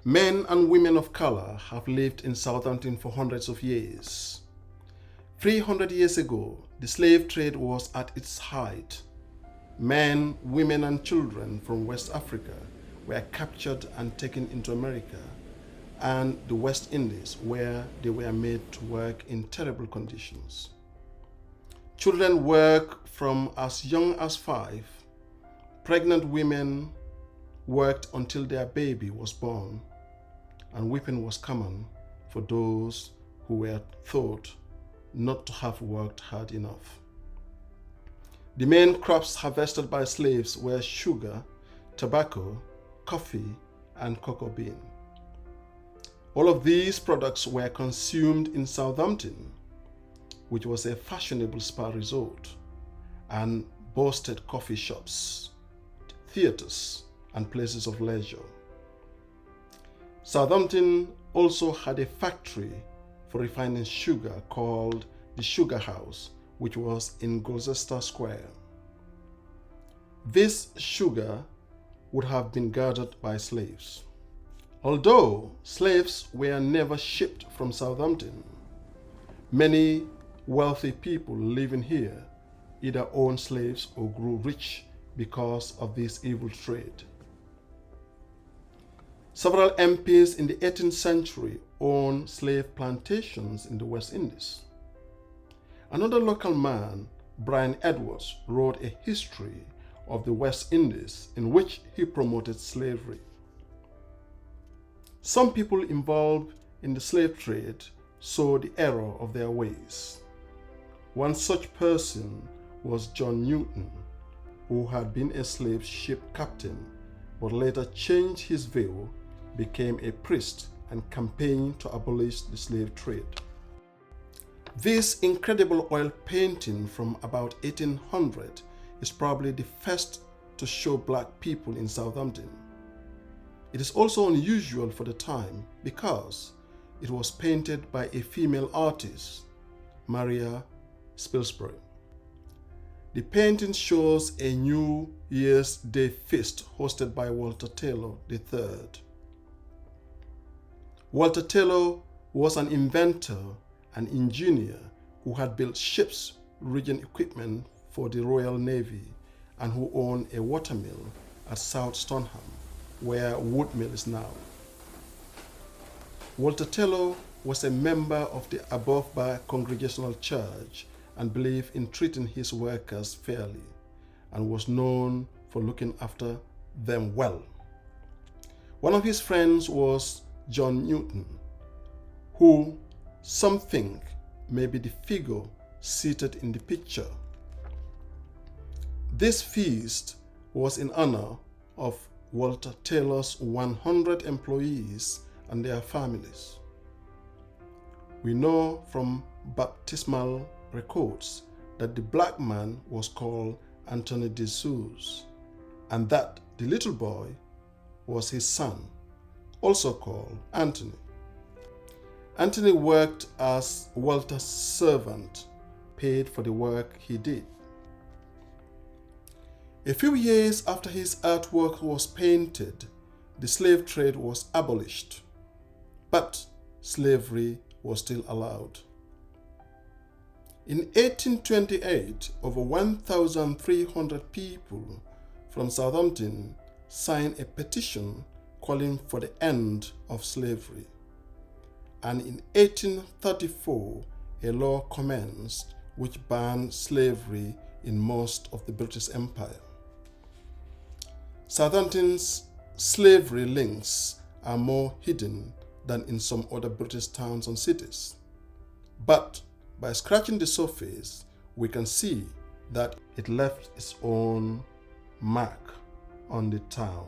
Men and women of color have lived in Southampton for hundreds of years. 300 years ago, the slave trade was at its height. Men, women, and children from West Africa were captured and taken into America and the West Indies, where they were made to work in terrible conditions. Children work from as young as 5. Pregnant women worked until their baby was born, and whipping was common for those who were thought not to have worked hard enough. The main crops harvested by slaves were sugar, tobacco, coffee, and cocoa bean. All of these products were consumed in Southampton, which was a fashionable spa resort and boasted coffee shops, theaters, and places of leisure. Southampton also had a factory for refining sugar called the Sugar House, which was in Gloucester Square. This sugar would have been gathered by slaves. Although slaves were never shipped from Southampton, many wealthy people living here either owned slaves or grew rich because of this evil trade. Several MPs in the 18th century owned slave plantations in the West Indies. Another local man, Brian Edwards, wrote a history of the West Indies in which he promoted slavery. Some people involved in the slave trade saw the error of their ways. One such person was John Newton, who had been a slave ship captain, but later changed his view, became a priest, and campaigned to abolish the slave trade. This incredible oil painting from about 1800 is probably the first to show black people in Southampton. It is also unusual for the time because it was painted by a female artist, Maria Spilsbury. The painting shows a New Year's Day feast hosted by Walter Taylor III. Walter Taylor was an inventor and engineer who had built ships, rigging equipment for the Royal Navy, and who owned a watermill at South Stoneham, where Woodmill is now. Walter Taylor was a member of the Above-Bar Congregational Church and believed in treating his workers fairly, and was known for looking after them well. One of his friends was John Newton, who some think may be the figure seated in the picture. This feast was in honor of Walter Taylor's 100 employees and their families. We know from baptismal records that the black man was called Anthony de Sous, and that the little boy was his son, also called Anthony. Anthony worked as Walter's servant, paid for the work he did. A few years after his artwork was painted, the slave trade was abolished, but slavery was still allowed. In 1828, over 1,300 people from Southampton signed a petition calling for the end of slavery. And in 1834, a law commenced which banned slavery in most of the British Empire. Southampton's slavery links are more hidden than in some other British towns and cities. But by scratching the surface, we can see that it left its own mark on the town.